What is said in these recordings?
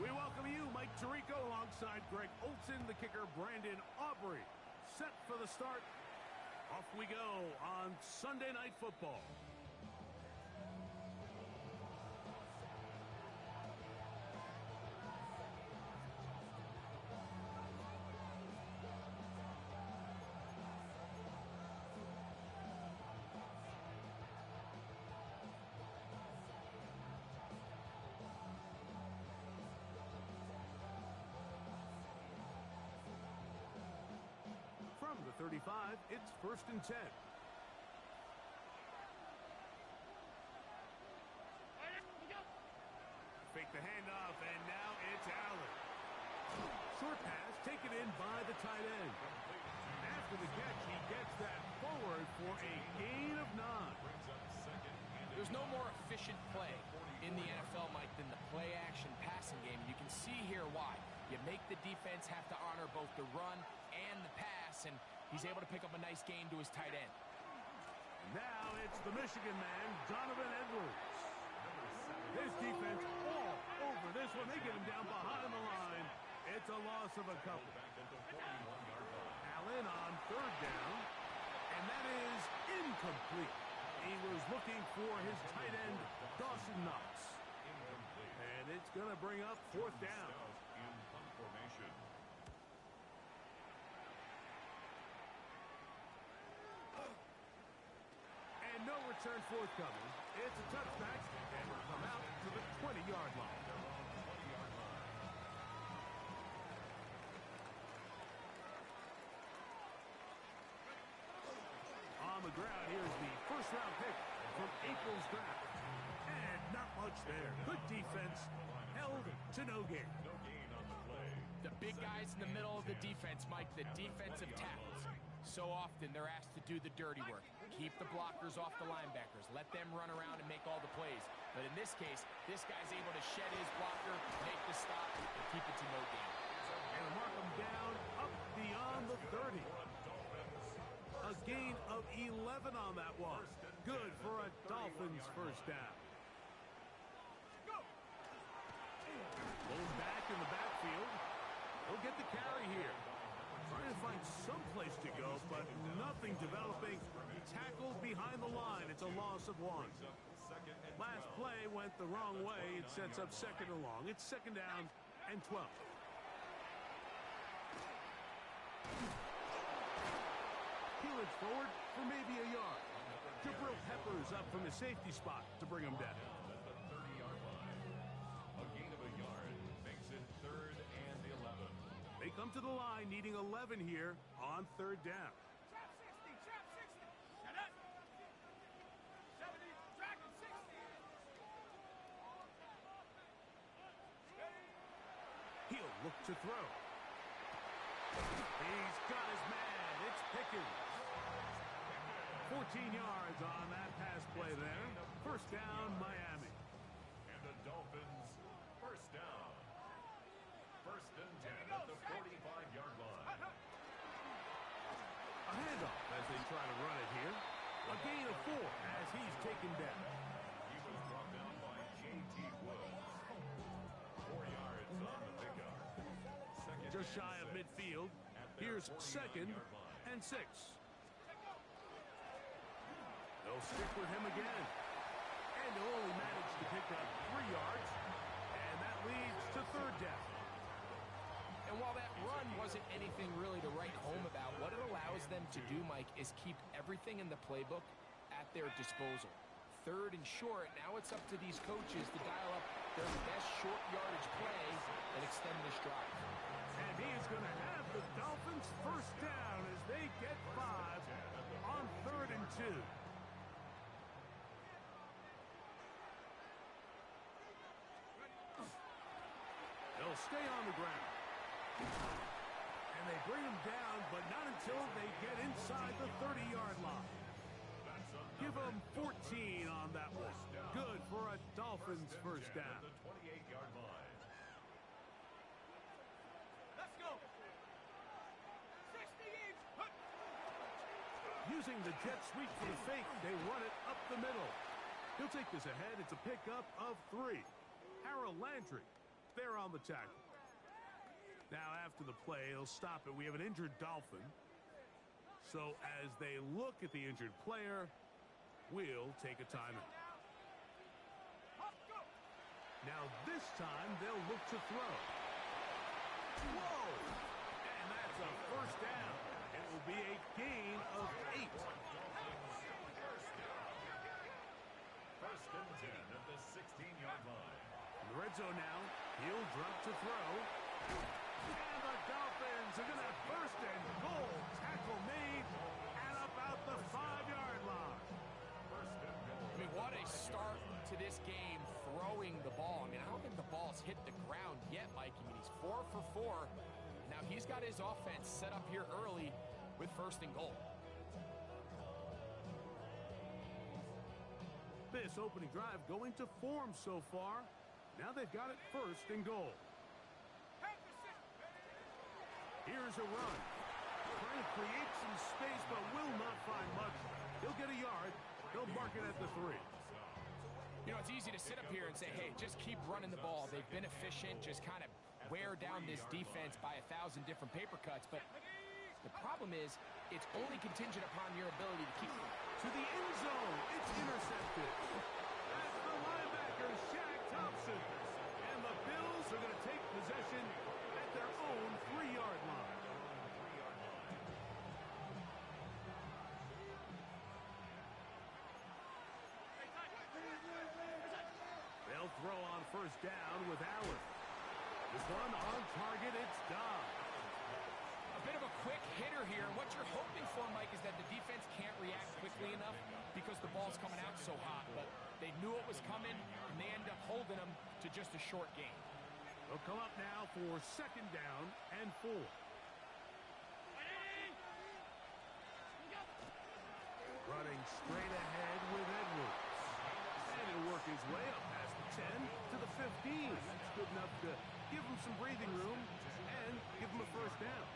We welcome you, Mike Tirico, alongside Greg Olson, the kicker, Brandon Aubrey. Set for the start. Off we go on Sunday Night Football. From the 35, it's 1st and 10. Fake the handoff, and now it's Allen. Short pass taken in by the tight end. After the catch, he gets that forward for a gain of 9. There's no more efficient play in the NFL, Mike, than the play-action passing game. You can see here why. You make the defense have to honor both the run and the pass, and he's able to pick up a nice gain to his tight end. Now it's the Michigan man, Donovan Edwards. His defense all over this one. They get him down behind the line. It's a loss of a couple. Allen on 3rd down, and that is incomplete. He was looking for his tight end, Dawson Knox. And it's going to bring up 4th down. And no return forthcoming. It's a touchback, and we'll come out to the 20-yard line. On the ground, here's the first-round pick from April's draft. And not much there. Good defense, held to no gain. The big guys in the middle of the defense, Mike, the defensive tackles. So often they're asked to do the dirty work. Keep the blockers off the linebackers. Let them run around and make all the plays. But in this case, this guy's able to shed his blocker, make the stop, and keep it to no gain. And mark him down up beyond the 30. A gain of 11 on that one. Good for a Dolphins first down. Going back in the backfield. He'll get the carry here. Trying to find some place to go, but nothing developing. Tackled behind the line. It's a loss of 1. Last play went the wrong way. It sets up 2nd and long. It's 2nd down and 12. Peelage forward for maybe a yard. Jabril Peppers up from the safety spot to bring him down. The 30-yard line. A gain of a yard makes it 3rd and 11. They come to the line needing 11 here on 3rd down. Trap 60, trap 60. Shut up. 70, track 60. He'll look to throw. He's got his man. It's Pickens. 14 yards on that pass play there. First down, Miami. And the Dolphins, first down. 1st and 10 at the 45-yard line. A handoff as they try to run it here. A gain of 4 as he's taken down. He was brought down by J.T. Woods. 4 yards on the pickup. Just shy of midfield. Here's 2nd and 6. They'll stick with him again. And they'll only manage to pick up 3 yards. And that leads to 3rd down. And while that run wasn't anything really to write home about, what it allows them to do, Mike, is keep everything in the playbook at their disposal. 3rd and short, now it's up to these coaches to dial up their best short yardage play and extend this drive. And he is going to have the Dolphins first down as they get 5 on 3rd and 2. They'll stay on the ground. And they bring him down, but not until they get inside the 30-yard line. Give them 14 on that one. Good for a Dolphins first down. The 28-yard line. Let's go. 60 each. Using the jet sweep for the fake, they run it up the middle. He'll take this ahead. It's a pickup of 3. Harold Landry there on the tackle. Now, after the play, he'll stop it. We have an injured Dolphin. So as they look at the injured player, we'll take a timeout. Now this time they'll look to throw. Whoa! And that's a first down. It will be a gain of 8. First and 10 at the 16-yard line. In the red zone now, he'll drop to throw. And the Dolphins are going to have first and goal. Tackle made at about the 5-yard line. First and goal. I mean, what a start to this game throwing the ball. I mean, I don't think the ball's hit the ground yet, Mike. I mean, he's 4 for 4. Now he's got his offense set up here early with first and goal. This opening drive going to form so far. Now they've got it first and goal. Here's a run. Trying to create some space, but will not find much. He'll get a yard. They'll mark it at the 3. You know, it's easy to sit up here and say, hey, just keep running the ball. They've been efficient, just kind of wear down this defense by 1,000 different paper cuts. But the problem is, it's only contingent upon your ability to keep them. To the end zone. It's intercepted. That's the linebacker, Shaq Thompson. And the Bills are going to take possession at their own 3-yard line. They'll throw on first down with Allen. This one on target, it's Dobb. A bit of a quick hitter here. What you're hoping for, Mike, is that the defense can't react quickly enough because the ball's coming out so hot. But they knew it was coming, and they end up holding them to just a short gain. They'll come up now for second down and 4. Running straight ahead with Edwards. And he'll work his way up past the 10 to the 15. That's good enough to give him some breathing room and give him a first down.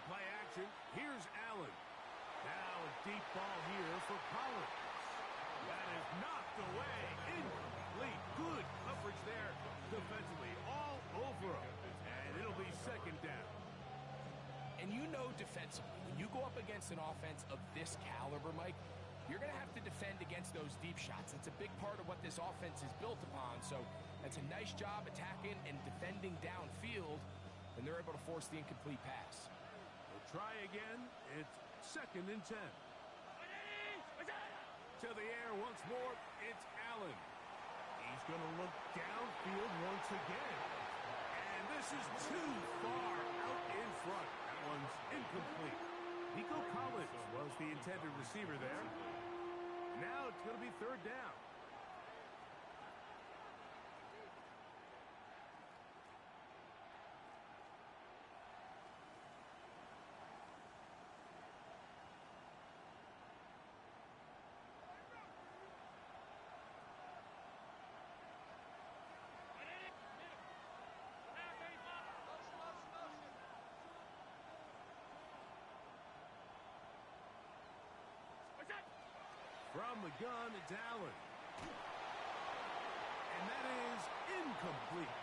Play action. Here's Allen. Now a deep ball here for Collins. That is knocked away. Incomplete. Good coverage there defensively. All over him. And it'll be second down. And you know defensively, when you go up against an offense of this caliber, Mike, you're going to have to defend against those deep shots. It's a big part of what this offense is built upon. So that's a nice job attacking and defending downfield, and they're able to force the incomplete pass. Try again. It's second and 10. To the air once more. It's Allen. He's going to look downfield once again. And this is too far out in front. That one's incomplete. Nico Collins was the intended receiver there. Now it's going to be third down. From the gun, it's Allen. And that is incomplete.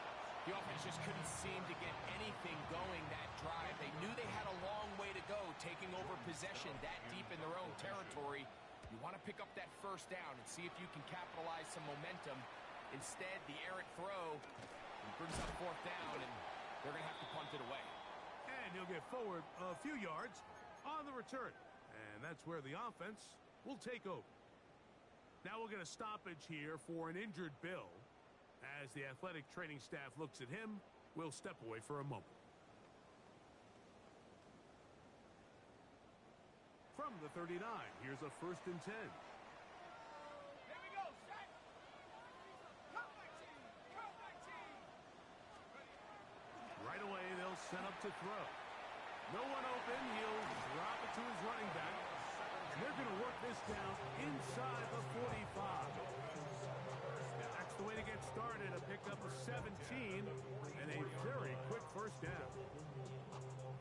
The offense just couldn't seem to get anything going that drive. They knew they had a long way to go, taking over possession that deep in their own territory. You want to pick up that first down and see if you can capitalize some momentum. Instead, the errant throw brings up fourth down, and they're going to have to punt it away. And he'll get forward a few yards on the return. And that's where the offense will take over. Now we'll get a stoppage here for an injured Bill. As the athletic training staff looks at him, we'll step away for a moment. From the 39, here's a first and 10. Here we go, set. Come back team. Come back team. Right away, they'll set up to throw. No one open. He'll drop it to his running back. And they're going to work this down inside the 45. That's the way to get started. A pickup of 17 and a very quick first down.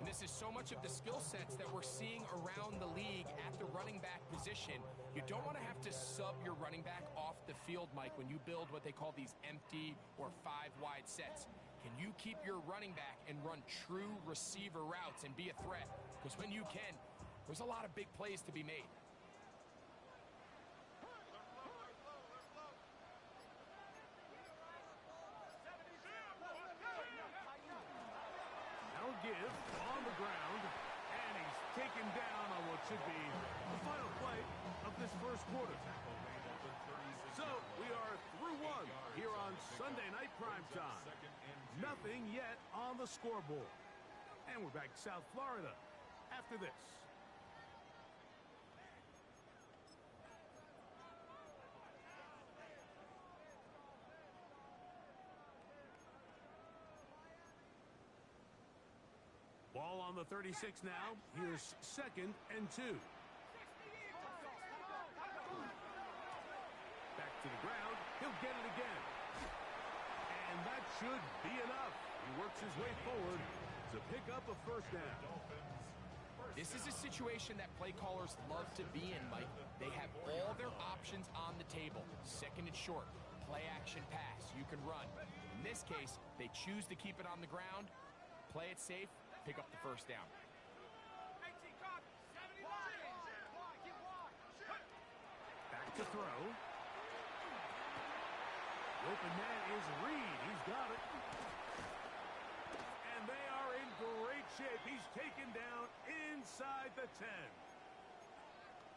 And this is so much of the skill sets that we're seeing around the league at the running back position. You don't want to have to sub your running back off the field, Mike, when you build what they call these empty or 5-wide sets. Can you keep your running back and run true receiver routes and be a threat? Because when you can, there's a lot of big plays to be made. Now give on the ground, and he's taken down on what should be the final play of this first quarter. So we are through one here on Sunday Night Primetime. Nothing yet on the scoreboard. And we're back to South Florida after this. Ball on the 36 now. Here's 2nd and 2. Back to the ground. He'll get it again. And that should be enough. He works his way forward to pick up a first down. This is a situation that play callers love to be in, Mike. They have all their options on the table. 2nd and short, play action pass. You can run. In this case, they choose to keep it on the ground, play it safe, pick up the first down. Back to throw. The open man is Reed. He's got it. And they are in great shape. He's taken down inside the 10.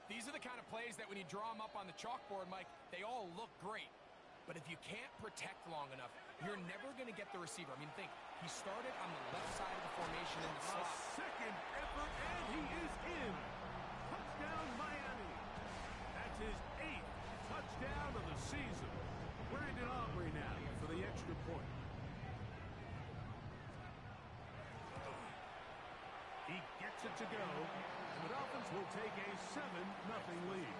These are the kind of plays that when you draw them up on the chalkboard, Mike, they all look great. But if you can't protect long enough, you're never going to get the receiver. I mean, think, he started on the left side of the formation in the slot. A second effort, and he is in. Touchdown, Miami. That's his 8th touchdown of the season. Brandon Aubrey now for the extra point. He gets it to go, and the Dolphins will take a 7-0 lead.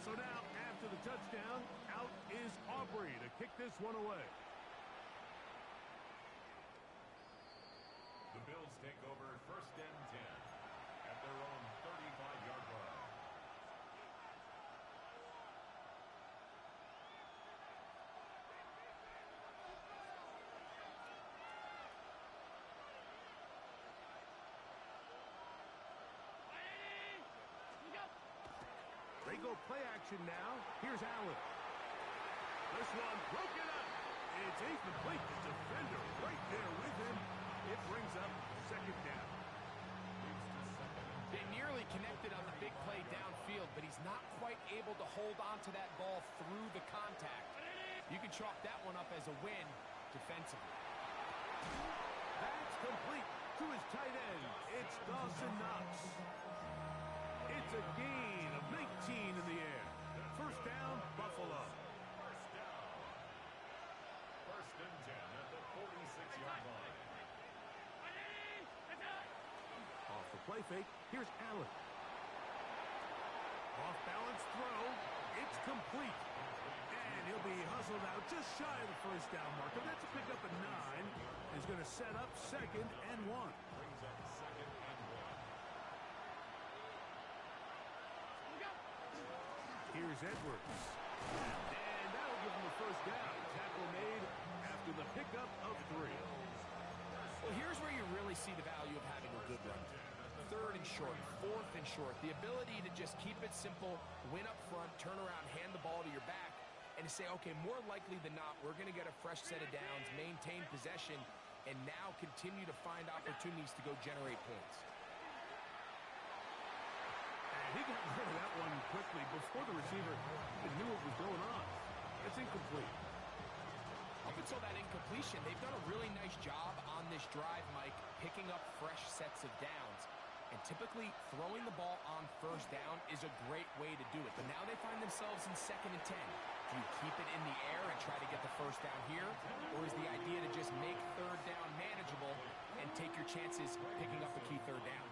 So now, after the touchdown, out is Aubrey to kick this one away. The Bills take over 1st and 10 at their own 35-yard line. They go play action now. Here's Allen. This one broken up. It's incomplete. The defender right there with him. It brings up 2nd down. They nearly connected on the big play downfield, but he's not quite able to hold on to that ball through the contact. You can chalk that one up as a win defensively. That's complete to his tight end. It's Dawson Knox. It's a gain of 19 in the air. 1st down, Buffalo. 1st and 10 at the 46-yard line. Off the play fake, here's Allen. Off balance throw, it's complete. And he'll be hustled out just shy of the 1st down marker. That's a pickup of 9. He's going to set up 2nd and 1. Brings up 2nd and 1. Here's Edwards. And that'll give him the 1st down. Tackle made after the pickup of 3. Well, here's where you really see the value of having a good run. 3rd and short, 4th and short. The ability to just keep it simple, win up front, turn around, hand the ball to your back, and to say, okay, more likely than not, we're going to get a fresh set of downs, maintain possession, and now continue to find opportunities to go generate points. And he got rid of that one quickly before the receiver knew what was going on. It's incomplete. Up until that incompletion, they've done a really nice job on this drive, Mike, picking up fresh sets of downs. And typically, throwing the ball on 1st down is a great way to do it. But now they find themselves in 2nd and 10. Do you keep it in the air and try to get the 1st down here? Or is the idea to just make 3rd down manageable and take your chances picking up the key 3rd down?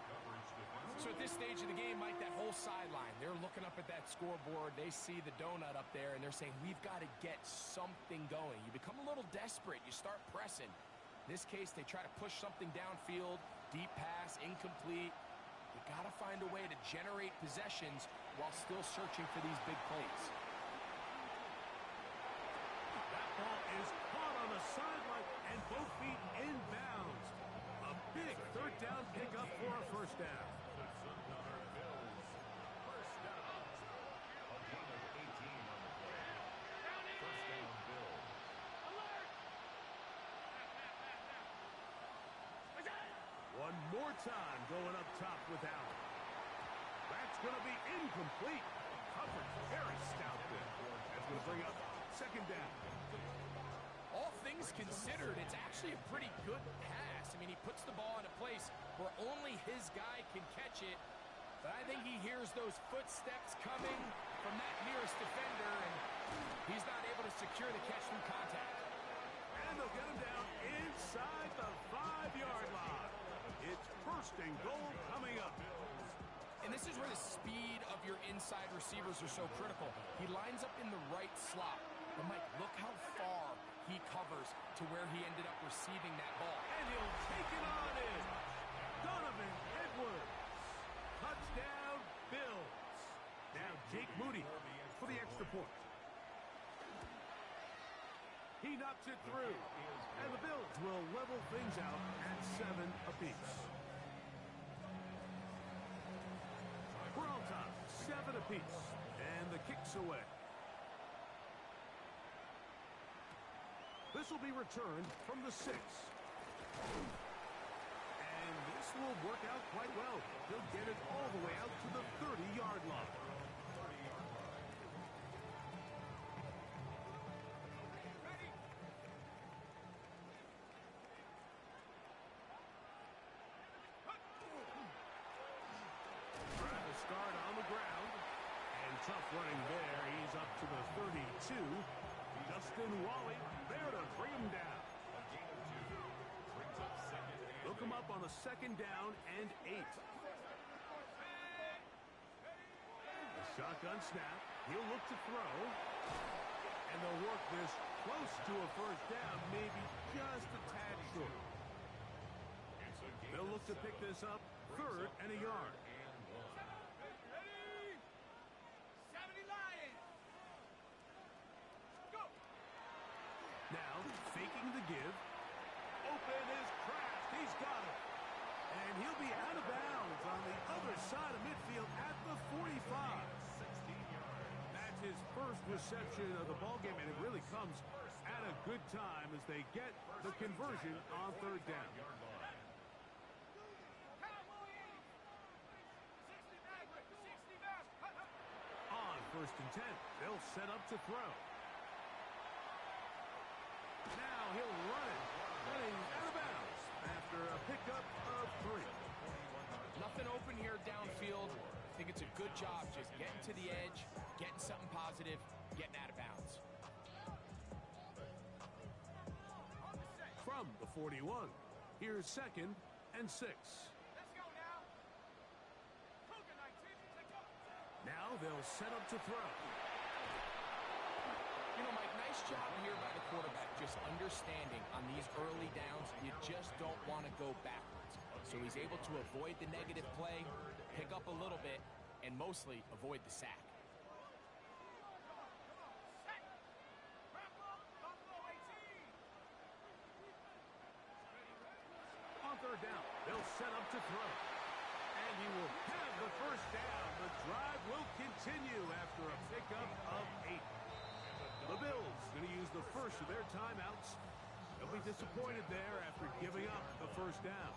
So at this stage of the game, Mike, that whole sideline, they're looking up at that scoreboard. They see the donut up there, and they're saying, we've got to get something going. You become a little desperate. You start pressing. In this case, they try to push something downfield, Deep pass, incomplete. You got to find a way to generate possessions while still searching for these big plays. That ball is caught on the sideline and both feet inbounds. A big third down pickup for a first down. The Sundown Bills. First down. A gain of 18 on the play. First down, Bills. One more time going up top with Allen. That's going to be incomplete. Coverage very stout there. That's going to bring up second down. All things considered, it's actually a pretty good pass. I mean, he puts the ball in a place where only his guy can catch it. But I think he hears those footsteps coming from that nearest defender, and he's not able to secure the catch from contact. And they'll get him down inside the 5-yard line. It's first and goal coming up. And this is where the speed of your inside receivers are so critical. He lines up in the right slot. But Mike, look how far he covers to where he ended up receiving that ball. And he'll take it on in. Donovan Edwards. Touchdown, Bills. Now Jake Moody for the extra point. He knocks it through. And the Bills will level things out at 7 apiece. We're all time, 7 apiece. And the kick's away. This will be returned from the 6. And this will work out quite well. He'll get it all the way out to the 30-yard line. Travis Scott on the ground. And tough running there. He's up to the 32. Justin Wally there to bring him down. A gain of 2. Brings up second and Look him up on a second down and 8. A shotgun snap. He'll look to throw. And they'll work this close to a first down, maybe just a tad short. it's a gain They'll of look to 7. pick this up third and a yard. Ready? 70 Lions. Go. Now, faking the give. Open is Kraft. He's got it. And he'll be out of bounds on the other side of midfield at the 45. 16 yards. That's his first reception of the ballgame, and it really comes at a good time as they get the conversion on third down. Yard line. Cowboys. 60 back. 60 back. On first and 10, they'll set up to throw. Now he'll run it, but he's out of bounds after a pickup of 3. Nothing open here downfield. I think it's a good job just getting to the edge, getting something positive, getting out of bounds. From the 41, here's second and 6. Let's go now. Cougar 19. Let's go. Now they'll set up to throw. You know, Mike, nice job here by the quarterback, just understanding on these early downs, you just don't want to go backwards. So he's able to avoid the negative play, pick up a little bit, and mostly avoid the sack. Set. Buffalo. Buffalo 18. On third down, they'll set up to throw. And he will have the first down. The drive will continue after a pickup of 8. The Bills going to use the first of their timeouts. They'll be disappointed there after giving up the first down.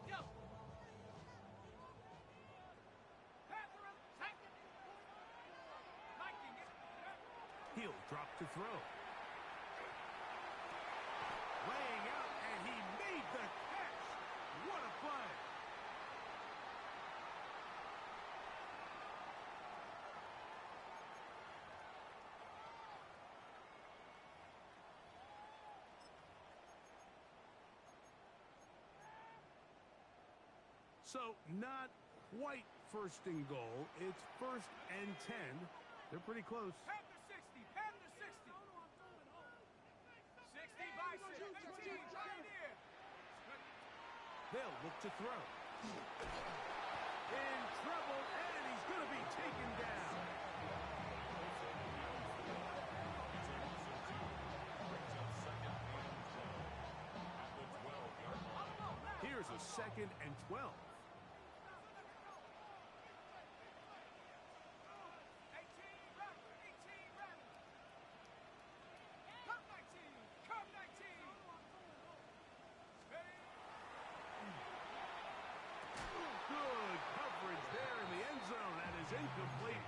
Yo. Panther second. Liking it. He'll drop to throw. Laying out, and he made the catch. What a play. So, not quite first and goal. It's first and 10. They're pretty close. Panther 60. Panther 60. They'll look to throw. In trouble, and he's going to be taken down. Here's a 2nd and 12. 18, Good coverage there in the end zone. That is incomplete.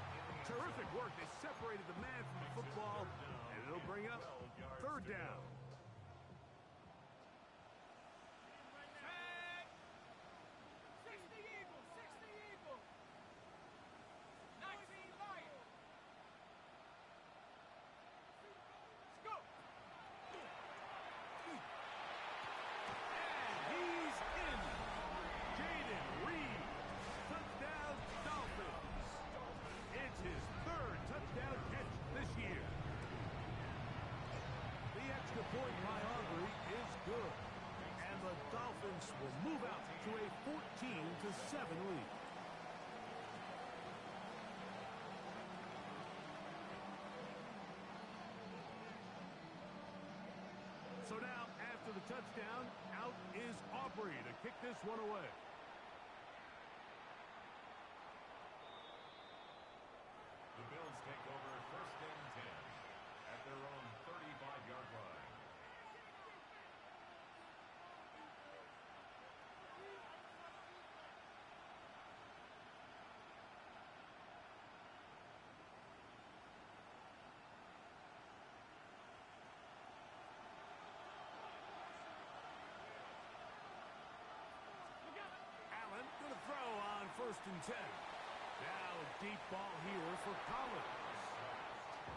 Terrific work. They separated the man from the football, and it'll bring up 3rd down. Point by Aubrey is good. And the Dolphins will move out to a 14-7 lead. So now, after the touchdown, out is Aubrey to kick this one away. The Bills take over 1st and 10 at their own 35-yard line. Allen going to throw on 1st and 10. Now a deep ball here for Collins.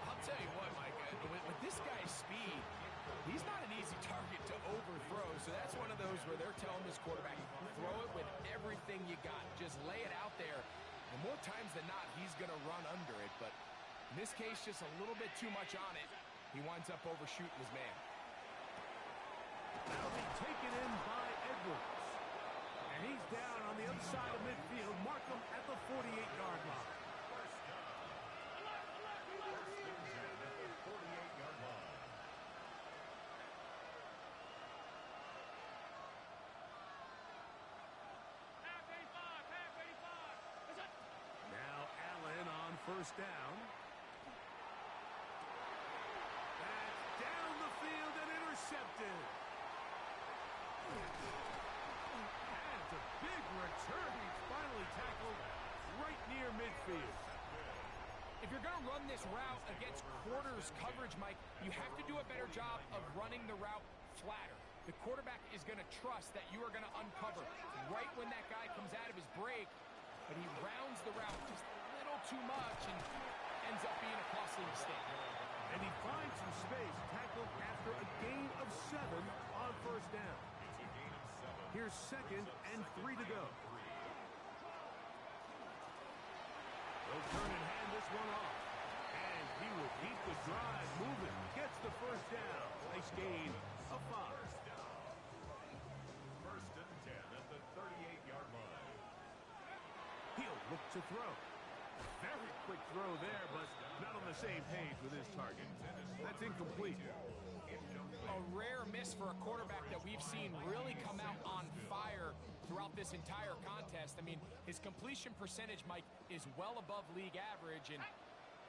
I'll tell you what, Mike, with this guy's speed, he's not an easy target to overthrow. So that's one of those where they're telling this quarterback, throw it with everything you got. Just lay it out there. And more times than not, he's going to run under it. But in this case, just a little bit too much on it. He winds up overshooting his man. That'll be taken in by Edwards. And he's down on the other side of midfield. Mark him at the 48-yard line. Now Allen on 1st down. That's down the field and intercepted. And it's a big return. He's finally tackled right near midfield. If you're going to run this route against quarters coverage, Mike, you have to do a better job of running the route flatter. The quarterback is going to trust that you are going to uncover right when that guy comes out of his break, but he rounds the route just a little too much and ends up being a costly mistake. And he finds some space, tackled after a gain of 7 on 1st down. Here's 2nd and 3 to go. They'll turn and hand this one off. And he will keep the drive moving. Gets the 1st down. Nice gain of 5. 1st and 10 at the 38-yard line. He'll look to throw. Very quick throw there, but not on the same page with his target. That's incomplete. A rare miss for a quarterback that we've seen really come out on fire throughout this entire contest. I mean, his completion percentage, Mike, is well above league average, and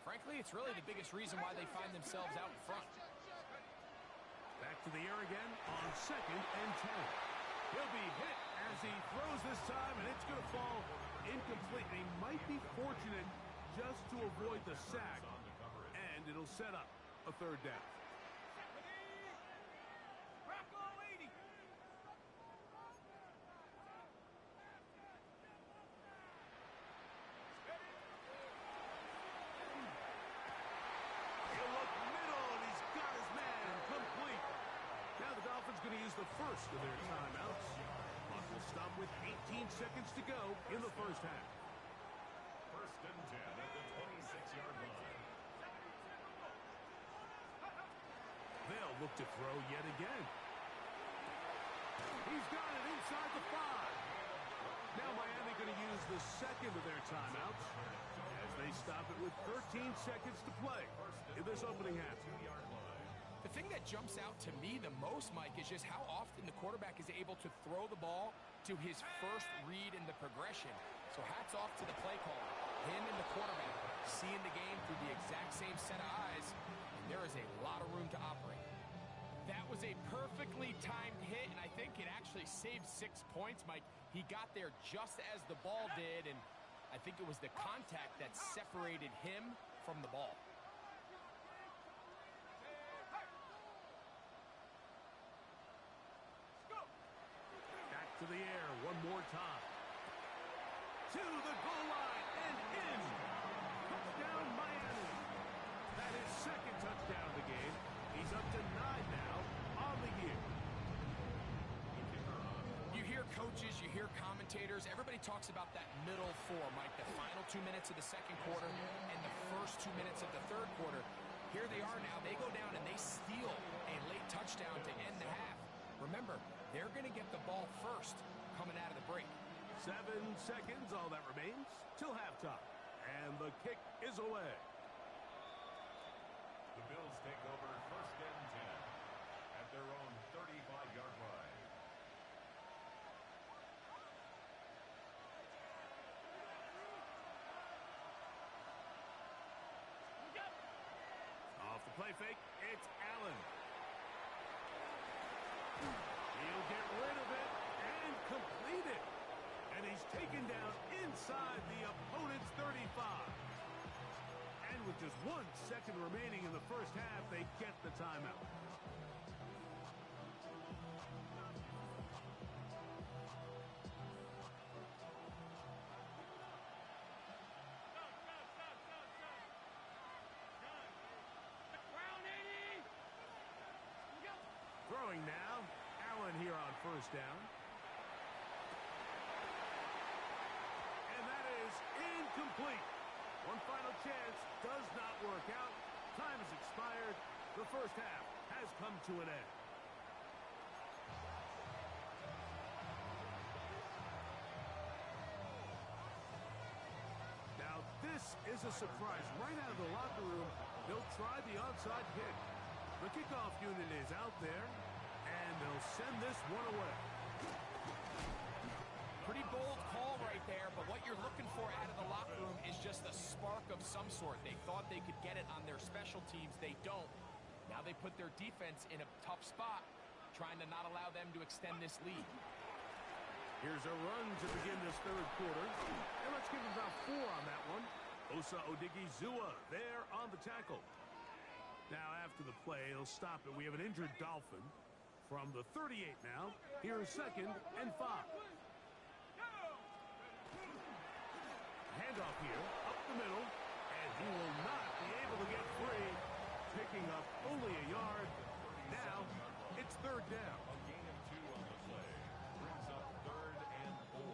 frankly, it's really the biggest reason why they find themselves out in front. Back to the air again on 2nd and 10. He'll be hit as he throws this time, and it's going to fall incomplete. He might be fortunate just to avoid the sack, and it'll set up a 3rd down. He'll look middle, and he's got his man complete. Now the Dolphins going to use the first of their timeouts. Clock will stop with 18 seconds to go in the 1st half. 1st and 10 at the 26-yard line. They'll look to throw yet again. He He's got it inside the 5. Now Miami going to use the second of their timeouts as they stop it with 13 seconds to play in this opening half. The thing that jumps out to me the most, Mike, is just how often the quarterback is able to throw the ball to his first read in the progression. So hats off to the play caller. Him and the quarterback seeing the game through the exact same set of eyes, and there is a lot of room to operate. That was a perfectly timed hit, and I think it actually saved 6 points, Mike. He got there just as the ball did, and I think it was the contact that separated him from the ball. Back to the air one more time. To the goal line and in. Touchdown Miami. That is second touchdown of the game. He's up to 9 now on the year. You hear coaches, you hear commentators, everybody talks about that middle 4, Mike, the final 2 minutes of the second quarter and the first 2 minutes of the third quarter. Here they are now. They go down and they steal a late touchdown to end the half. Remember, they're going to get the ball first coming out of the break. 7 seconds, all that remains, till halftime. And the kick is away. The Bills take over first and 10 at their own 35-yard line. Off the play fake, it's Allen. He'll get rid of it and complete it. And he's taken down inside the opponent's 35. And with just 1 second remaining in the first half, they get the timeout. Throwing now, Allen here on first down. And that is incomplete. One final chance does not work out. Time has expired. The first half has come to an end. Now this is a surprise. Right out of the locker room, they'll try the onside kick. The kickoff unit is out there, and they'll send this one away. Pretty bold call right there, but what you're looking for out of the locker room is just a spark of some sort. They thought they could get it on their special teams. They don't. Now they put their defense in a tough spot, trying to not allow them to extend this lead. Here's a run to begin this third quarter. And let's give him about 4 on that one. Osa Odigizua there on the tackle. Now after the play, he'll stop it. We have an injured Dolphin from the 38 now. Here's second and 5. Handoff here, up the middle, and he will not be able to get free. Picking up only a yard. Now it's third down. A gain of 2 on the play brings up third and 4.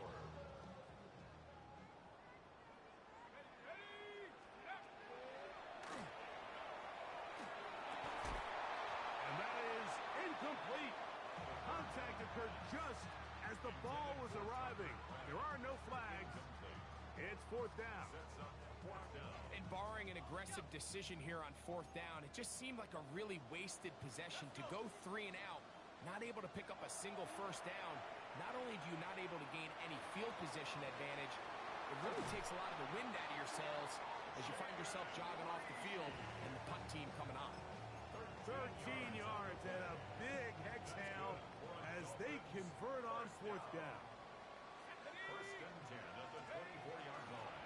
And that is incomplete. Contact occurred just as the ball was arriving. There are no flags. It's fourth down. Sets up fourth down. And barring an aggressive decision here on fourth down, it just seemed like a really wasted possession to go 3 and out, not able to pick up a single first down. Not only do you not able to gain any field position advantage, it really takes a lot of the wind out of your sails as you find yourself jogging off the field and the punt team coming on. 13 yards and a big exhale as they convert on fourth down. First and 10 at the 24-yard line.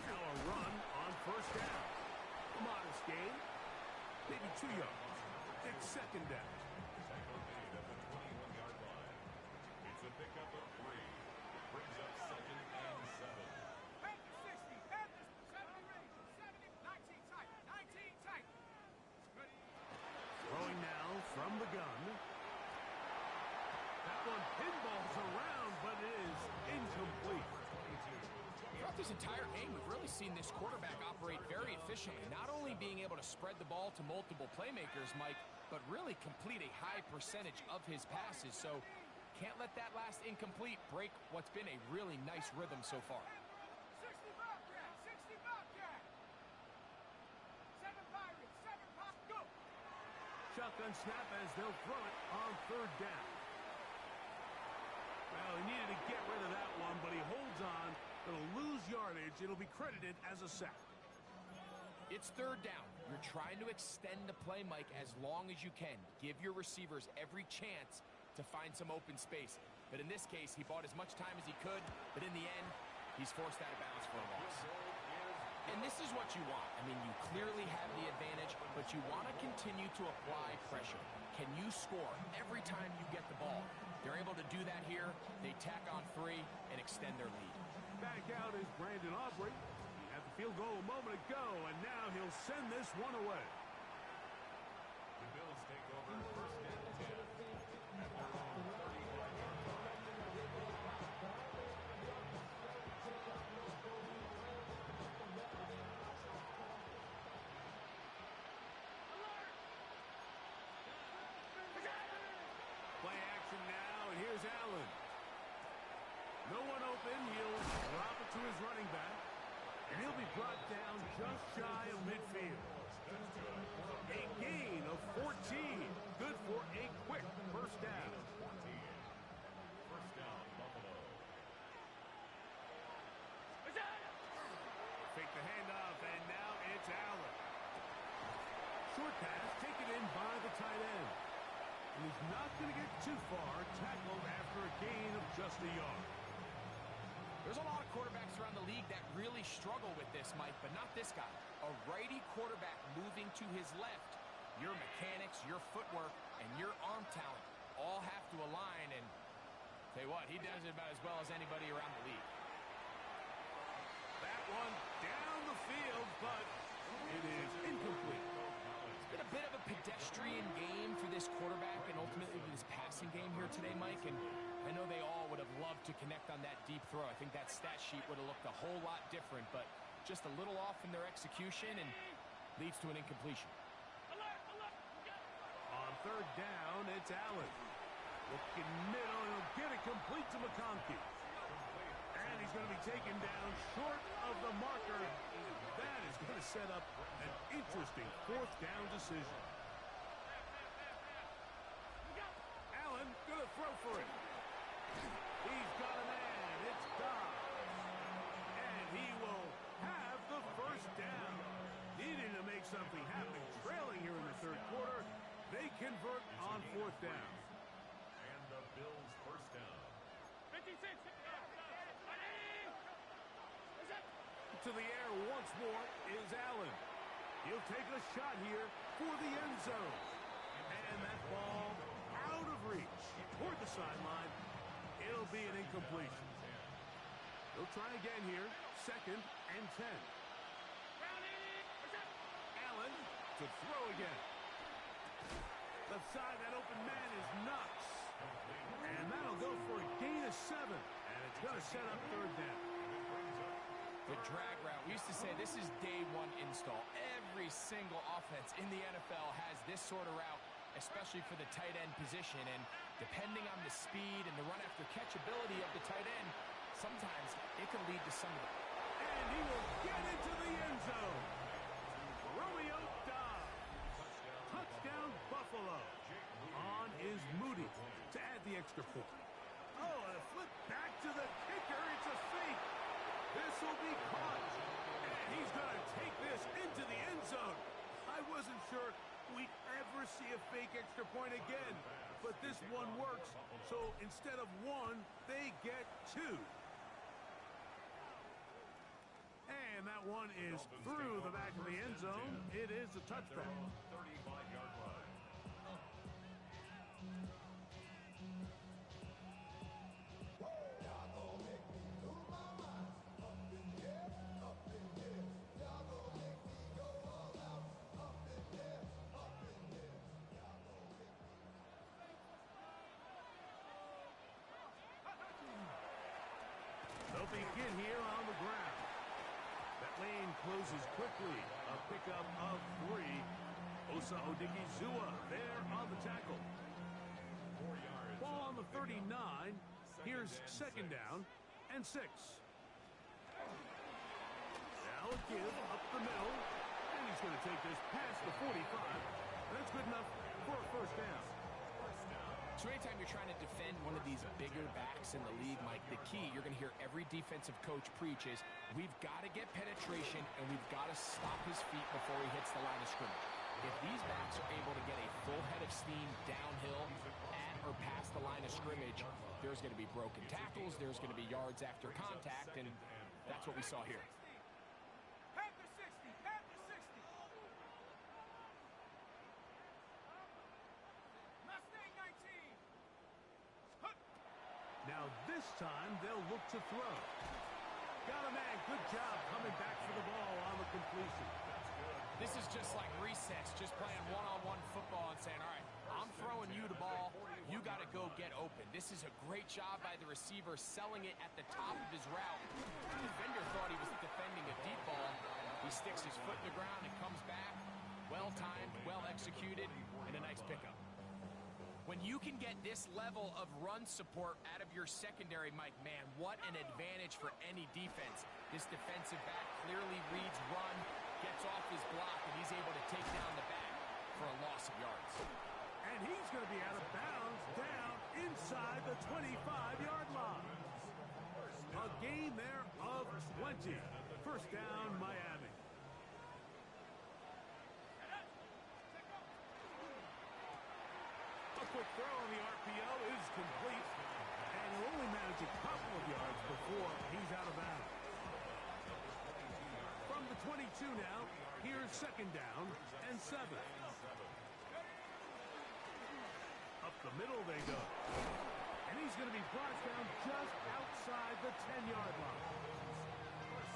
Now a run on first down. Modest gain, maybe 2 yards. It's second down. Tackle made at the 21-yard line. It's a pickup of 3. Brings up second and 7. Panthers 60, Panthers 70 range, 70, 19 tight, 19 tight. Throwing now from the gun. That one pinballs around, but it is incomplete. Throughout this entire game, we've really seen this quarterback operate very efficiently, not only being able to spread the ball to multiple playmakers, Mike, but really complete a high percentage of his passes. So Can't let that last incomplete break what's been a really nice rhythm so far. 60 Bobcat, 60 Bobcat. 7 Pirates, 7 Pop, go. Shotgun snap as they'll throw it on third down. Well, he needed to get rid of that one, but he holds on. It'll lose yardage. It'll be credited as a sack. It's third down. You're trying to extend the play, Mike, as long as you can. Give your receivers every chance to find some open space. But in this case, he bought as much time as he could, but in the end, he's forced out of bounds for a loss. And this is what you want. I mean, you clearly have the advantage, but you want to continue to apply pressure. Can you score every time you get the ball? They're able to do that here. They tack on 3 and extend their lead. Back out is Brandon Aubrey. He had the field goal a moment ago, and now he'll send this one away. The Bills take over first and 10 at their own 35-yard line. Play action now, and here's Allen. No one open. He'll drop it to his running back, and he'll be brought down just shy of midfield. A gain of 14. Good for a quick first down. 14. First down, Buffalo. Fake the handoff, and now it's Allen. Short pass taken in by the tight end. And he's not going to get too far, tackled after a gain of just a yard. There's a lot of quarterbacks around the league that really struggle with this, Mike, but not this guy. A righty quarterback moving to his left. Your mechanics, your footwork, and your arm talent all have to align, and tell you what, he does it about as well as anybody around the league. That one down the field, but it is incomplete. It's been a bit of a pedestrian game for this quarterback and ultimately this passing game here today, Mike, and I know they all would have loved to connect on that deep throw. I think that stat sheet would have looked a whole lot different, but just a little off in their execution and leads to an incompletion. On third down, it's Allen. Looking middle, he'll get it complete to McConkey. And he's going to be taken down short of the marker. That is going to set up an interesting fourth down decision. Allen going to throw for it. He's got a man. It's Dobbs. And he will have the first down. Needing to make something happen. Trailing here in the third quarter. They convert on fourth down. And the Bills first down. 56. To the air once more is Allen. He'll take a shot here for the end zone. And that ball out of reach toward the sideline. It'll be an incompletion. They'll try again here. 2nd and 10. Allen to throw again. Left side, that open man is Knox. And that'll go for a gain of 7. And it's going to set up third down. The drag route. We used to say this is day one install. Every single offense in the NFL has this sort of route, especially for the tight end position. And depending on the speed and the run after catch ability of the tight end, sometimes it can lead to some of the... And he will get into the end zone. Romeo Dobbs. Touchdown Buffalo. On is Moody to add the extra point. Oh, and a flip back to the kicker. It's a fake. This will be caught. And he's going to take this into the end zone. I wasn't sure we'd ever see a fake extra point again. But this one works. So instead of 1, they get 2. And that one is through the back of the end zone. It is a touchback. 35-yard line. They'll begin here on the ground. That lane closes quickly. A pickup of 3. Osa Odigizua there on the tackle. 4 yards. Ball on the 39. Here's second down and 6. Now a give up the middle. And he's going to take this past the 45. That's good enough for a first down. So anytime you're trying to defend one of these bigger backs in the league, Mike, the key you're going to hear every defensive coach preach is we've got to get penetration and we've got to stop his feet before he hits the line of scrimmage. If these backs are able to get a full head of steam downhill at or past the line of scrimmage, there's going to be broken tackles, there's going to be yards after contact, and that's what we saw here. Panther 60, Panther 60. Mustang 19. Now this time they'll look to throw. Got a man. Good job coming back for the ball on the completion. This is just like recess, just playing one-on-one football and saying, all right, I'm throwing you the ball. You got to go get open. This is a great job by the receiver selling it at the top of his route. The defender thought he was defending a deep ball. He sticks his foot in the ground and comes back. Well-timed, well-executed, and a nice pickup. When you can get this level of run support out of your secondary, Mike, man, what an advantage for any defense. This defensive back clearly reads run, gets off his block, and he's able to take down the back for a loss of yards. And he's going to be out of bounds down inside the 25-yard line. A gain there of 20. First down, Miami. A quick throw on the RPO is complete. And he'll only manage a couple of yards before he's out of bounds. From the 22 now, here's second down and 7. Up the middle they go. And he's going to be brought down just outside the 10-yard line.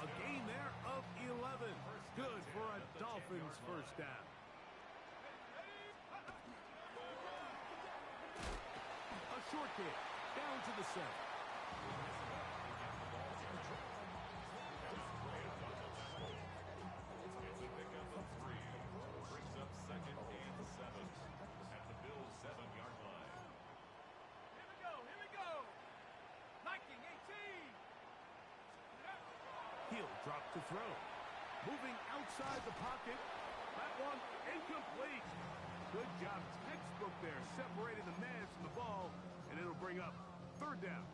A gain there of 11. Good for a Dolphins first down. A short kick down to the 7. He'll drop to throw. Moving outside the pocket. That one incomplete. Good job, textbook there, separating the man from the ball, and it'll bring up third down.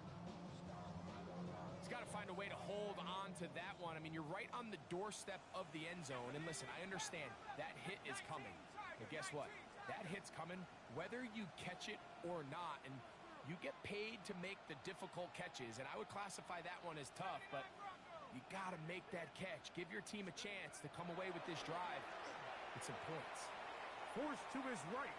He's got to find a way to hold on to that one. I mean, you're right on the doorstep of the end zone. And listen, I understand that hit is coming. But guess what? That hit's coming whether you catch it or not. And you get paid to make the difficult catches. And I would classify that one as tough, but you got to make that catch. Give your team a chance to come away with this drive with some points. Forced to his right.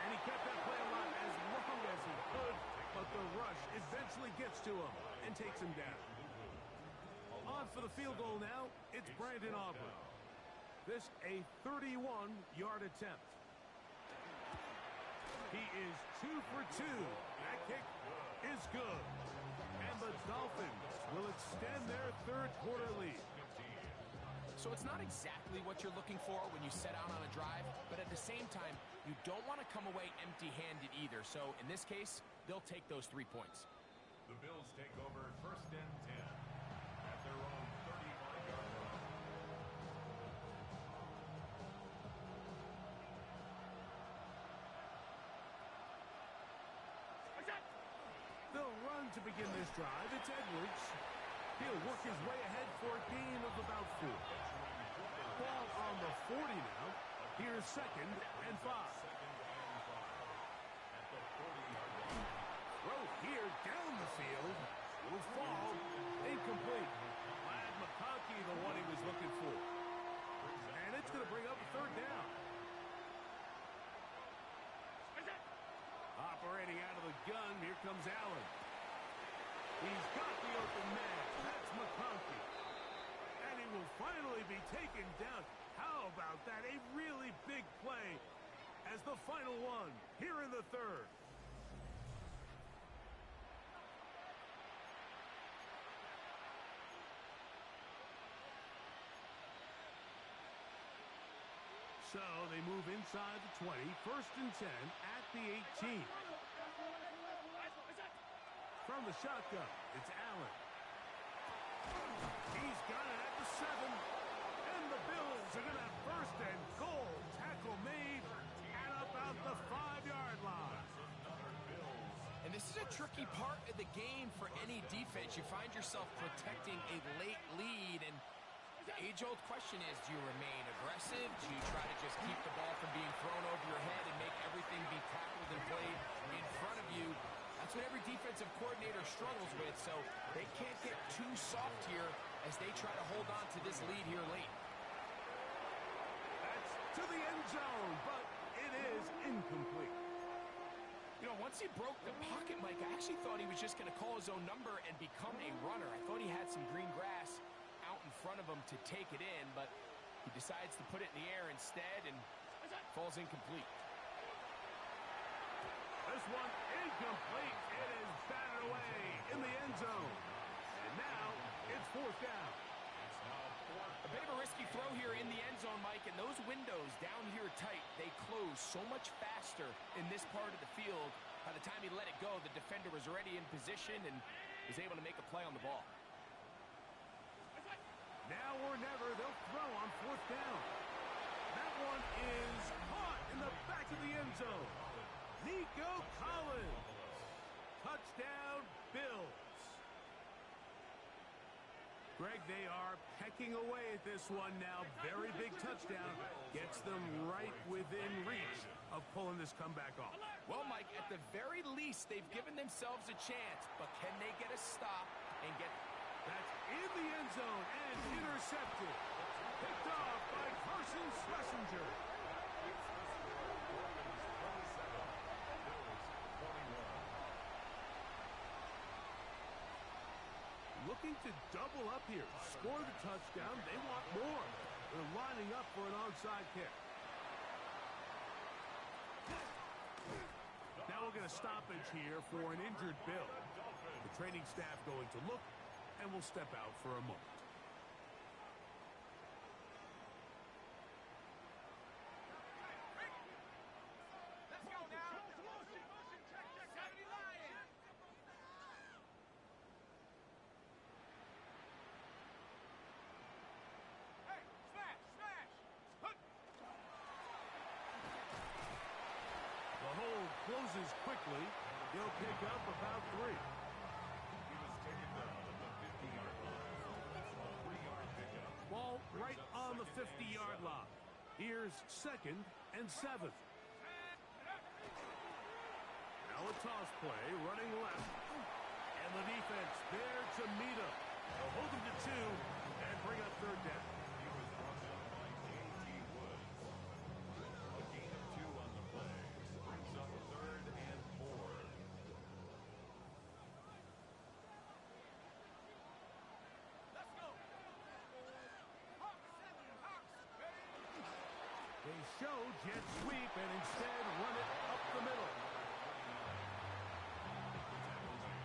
And he kept that play alive as long as he could, but the rush eventually gets to him and takes him down. On for the field goal now, it's Brandon Aubrey. This a 31-yard attempt. He is 2 for 2. That kick is good. And the Dolphins will extend their third quarter lead. So it's not exactly what you're looking for when you set out on a drive, but at the same time, you don't want to come away empty-handed either. So in this case, they'll take those 3 points. The Bills take over first and 10 at their own 35-yard line. They'll run to begin this drive. It's Edwards. He'll work his way ahead for a gain of about 4. Ball on the 40 now. Here's second and 5. Throw here down the field. Will fall. Incomplete. Glad McConkey the one he was looking for. And it's going to bring up a third down. Operating out of the gun, here comes Allen. He's got the open man. That's McConkey. And he will finally be taken down. How about that? A really big play as the final one here in the third. So they move inside the 20, first and 10 at the 18. From the shotgun, it's Allen. He's got it at the 7. And the Bills are going to have first and goal. Tackle made at about the 5-yard line. And this is a tricky part of the game for any defense. You find yourself protecting a late lead, and the age-old question is, do you remain aggressive? Do you try to just keep the ball from being thrown over your head and make everything be tackled and played in front of you? That's what every defensive coordinator struggles with, so they can't get too soft here as they try to hold on to this lead here late. That's to the end zone, but it is incomplete. You know, once he broke the pocket, Mike, I actually thought he was just going to call his own number and become a runner. I thought he had some green grass out in front of him to take it in, but he decides to put it in the air instead and falls incomplete. This one incomplete. It is batted away in the end zone. And now it's 4th down. A bit of a risky throw here in the end zone, Mike, and those windows down here tight, they close so much faster in this part of the field. By the time he let it go, the defender was already in position and was able to make a play on the ball. Now or never, they'll throw on 4th down. That one is caught in the back of the end zone. Nico Collins. Touchdown, Bills. Greg, they are pecking away at this one now. Very big touchdown. Gets them right within reach of pulling this comeback off. Well, Mike, at the very least, they've given themselves a chance, but can they get a stop and get... That's in the end zone and intercepted. Picked off by Carson Schlesinger. Looking to double up here. Score the touchdown. They want more. They're lining up for an onside kick. Now we'll get a stoppage here for an injured Bill. The training staff going to look, and we'll step out for a moment. Let's go now. 70 Lions. Hey, smash, smash. Hook. The hold closes quickly. He'll pick up about 3. He was taken down at the 50-yard line. A 3-yard pickup. Ball right on the 50-yard line. Here's 2nd and 7. Now a toss play, running left. And the defense there to meet him. They'll hold him to 2 and bring up 3rd down. He was brought down by J.T. Woods. A gain of 2 on the play. Brings up 3rd and 4. Let's go. Hawks, ready? They show jet sweep and instead run it up the middle.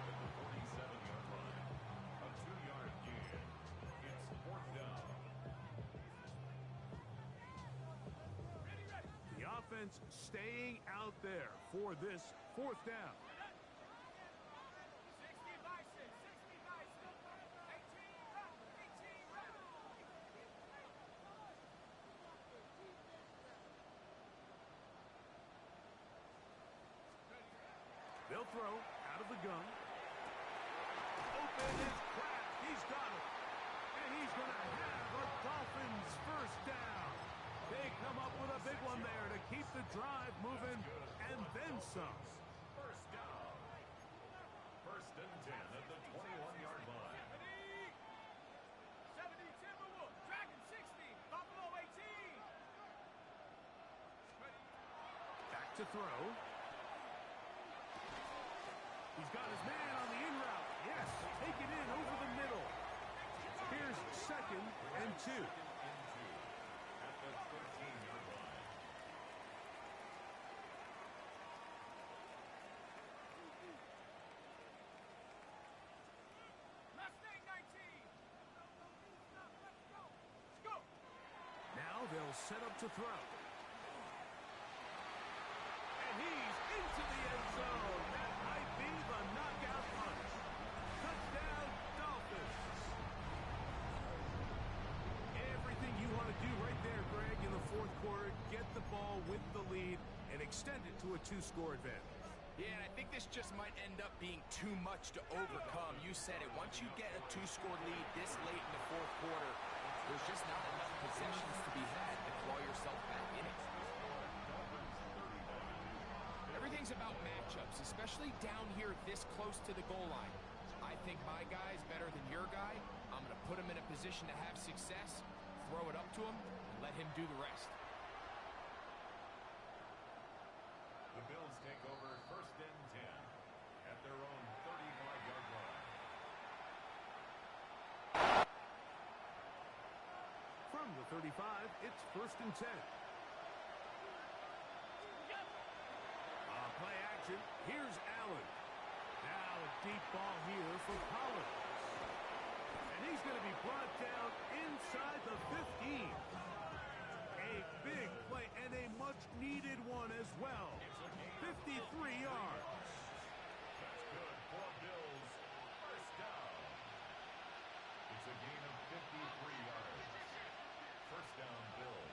At the 47-yard line. A 2-yard gain. It's 4th down. The offense staying out there for this 4th down. 60 Bison, 60 Bison. 18 rep, 18 rep. They'll throw out of the gun. Open is Pratt. He's got it. And he's going to have a Dolphins first down. They come up with a big one there to keep the drive moving and then some. First down. 1st and 10 at the 21-yard line. 70 Timberwolves. Dragon 60. Buffalo 18. Back to throw. He's got his man on the in route. Yes, take it in over the middle. Here's 2nd and 2. At the 13-yard line. Mustang 19. Let's go. Let's go. Now they'll set up to throw. And he's into the end zone. That might be the knockout punch. extend it to a two-score advantage. Yeah, and I think this just might end up being too much to overcome. You said it. Once you get a two-score lead this late in the fourth quarter, there's just not enough possessions to be had to claw yourself back in it. Everything's about matchups, especially down here this close to the goal line. I think my guy's better than your guy. I'm going to put him in a position to have success, throw it up to him, and let him do the rest. The Bills take over first and 10 at their own 35-yard line. From the 35, it's first and 10. Play action. Here's Allen. Now a deep ball here for Collins. And he's going to be brought down inside the 15. A big play and a much-needed one as well. 53 yards. That's good for Bills. First down. It's a gain of 53 yards. First down, Bills.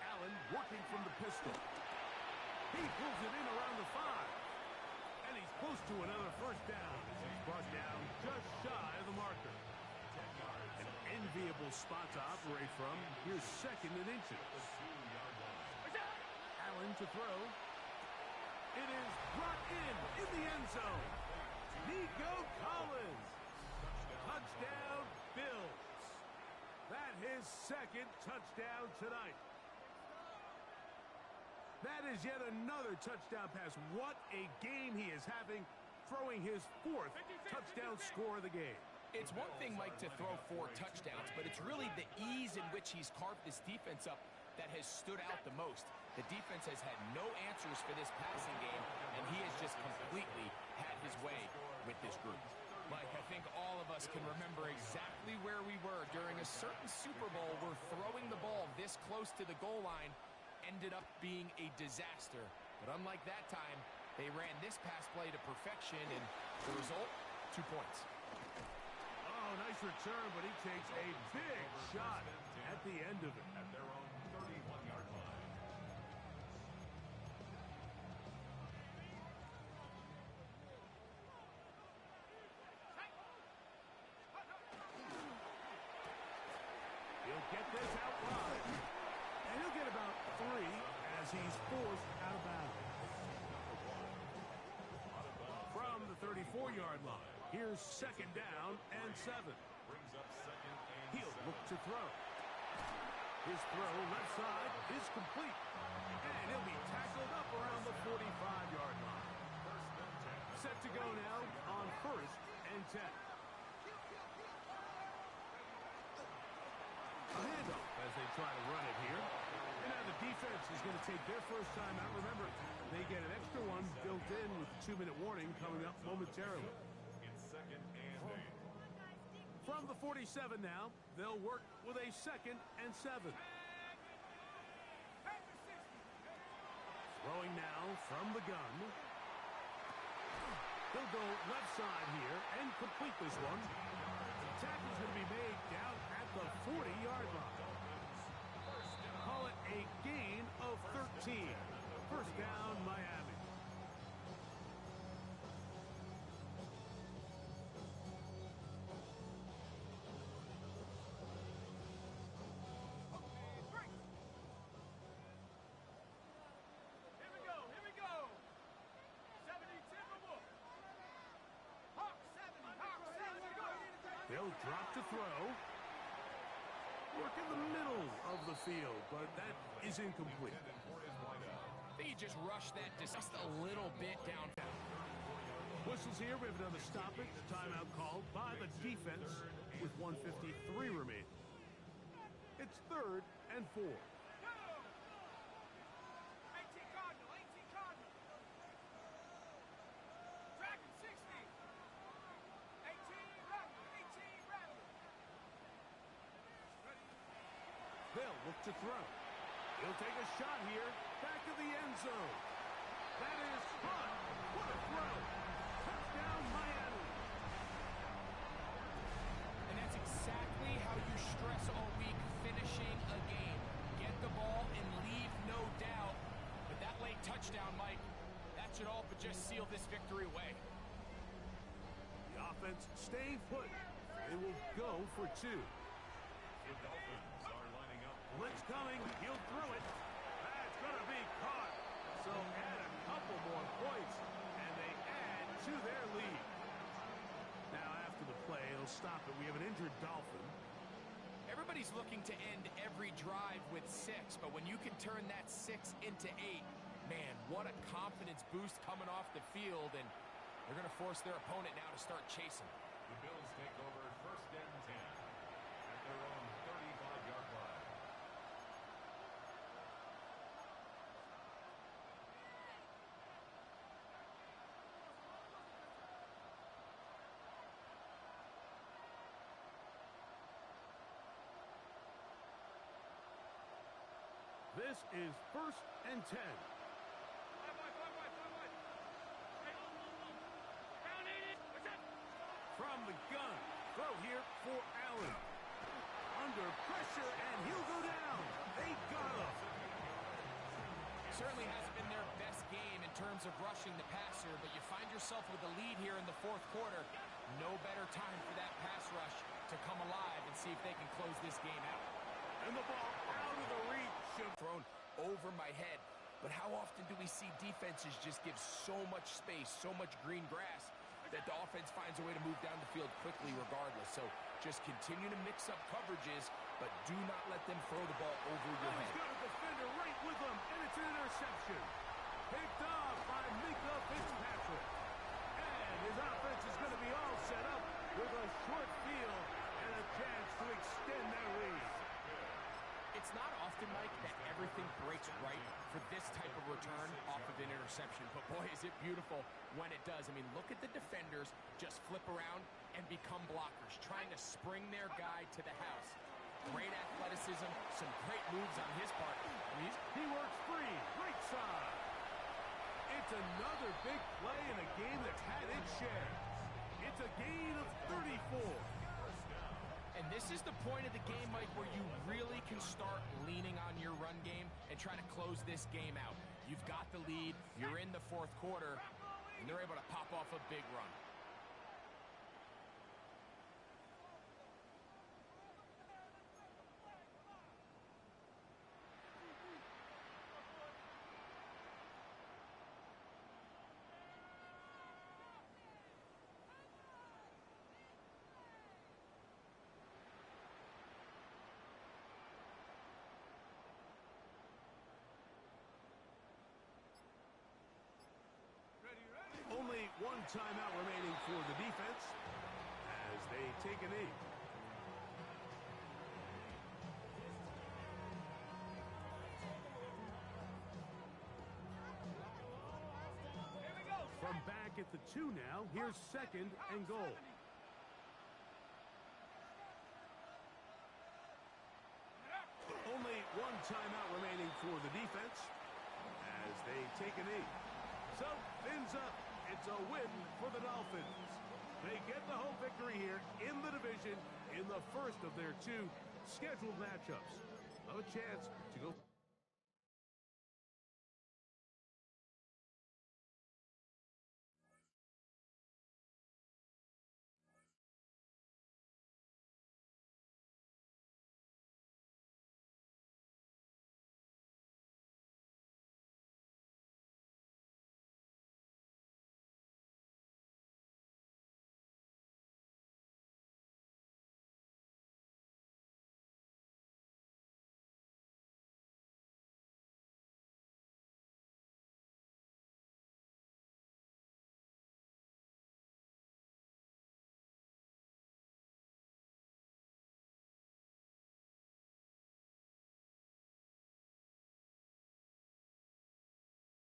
Allen working from the pistol. He pulls it in around the 5. And he's close to another first down as he's brought down just shy of the marker. An enviable spot to operate from. Here's second and inches. Allen to throw. It is brought in the end zone. Nico Collins. Touchdown, Bills. That his second touchdown tonight. That is yet another touchdown pass. What a game he is having, throwing his fourth touchdown score of the game. It's one thing, Mike, to throw 4 touchdowns, but it's really the ease in which he's carved this defense up that has stood out the most. The defense has had no answers for this passing game, and he has just completely had his way with this group. Mike, I think all of us can remember exactly where we were during a certain Super Bowl where throwing the ball this close to the goal line ended up being a disaster. But unlike that time, they ran this pass play to perfection, and the result, 2 points. Oh, nice return, but he takes a big shot at the end of it. At their own 31-yard line. He'll get this out wide. And he'll get about 3 as he's forced out of bounds. From the 34-yard line, here's second down and 7. Brings up second and He'll 7. look to throw. His throw left side is complete. And he'll be tackled up around the 45-yard line. First and 10. Set to go now on first and 10. A handoff as they try to run it here. And now the defense is going to take their first time out. Remember, they get an extra one built in with the 2-minute warning coming up momentarily. It's second and 8. From the 47 now, they'll work with a second and 7. Throwing now from the gun. He'll go left side here and complete this one. The tackle's going to be made down at the 40-yard line. Call it a gain of 13. First down, Miami. Here we go. 70 Timberwolves. Hawk 70. They'll drop to throw. Work in the middle of the field, but that is incomplete. I think he just rushed that just a little bit down. Whistles here. We have another stoppage. Timeout called by the defense with 1:53 remaining. It's third and 4. 18 Cardinal. Dragon 60. 18 Rattle. They'll look to throw. He'll take a shot here. Back of the end zone. That is caught. What a throw. Touchdown, Miami. And that's It's exactly how you stress all week finishing a game. Get the ball and leave no doubt. But that late touchdown, Mike, that should all but just seal this victory away. The offense staying put. They will go for two. The Dolphins are lining up. Blitz coming. He'll throw it. That's going to be caught. So add a couple more points, and they add to their lead. Now after the play, it'll stop it. We have an injured Dolphin. Everybody's looking to end every drive with 6, but when you can turn that 6 into 8, man, what a confidence boost coming off the field, and they're going to force their opponent now to start chasing. The Bills take over first and 10 at their own 35-yard line. This is first and 10. From the gun. Throw here for Allen. Under pressure, and he'll go down. They got him. Certainly hasn't been their best game in terms of rushing the passer, but you find yourself with a lead here in the fourth quarter. No better time for that pass rush to come alive and see if they can close this game out. And the ball out of the reach. Thrown over my head. But how often do we see defenses just give so much space, so much green grass, that the offense finds a way to move down the field quickly regardless? So just continue to mix up coverages, but do not let them throw the ball over your head. He's got a defender right with him, and it's an interception. Picked off by Minkah Fitzpatrick. And his offense is going to be all set up with a short field and a chance to extend their lead. It's not often, Mike, that everything breaks right for this type of return off of an interception. But boy, is it beautiful when it does. I mean, look at the defenders just flip around and become blockers, trying to spring their guy to the house. Great athleticism, some great moves on his part. I mean, he works free, right side. It's another big play in a game that's had its share. It's a gain of 34. And this is the point of the game, Mike, where you really can start leaning on your run game and try to close this game out. You've got the lead, you're in the fourth quarter, and they're able to pop off a big run. Only one timeout remaining for the defense as they take a knee. From back at the 2 now, here's second and goal. Only one timeout remaining for the defense as they take a knee. So, fins up. It's a win for the Dolphins. They get the home victory here in the division in the first of their 2 scheduled matchups. A chance to go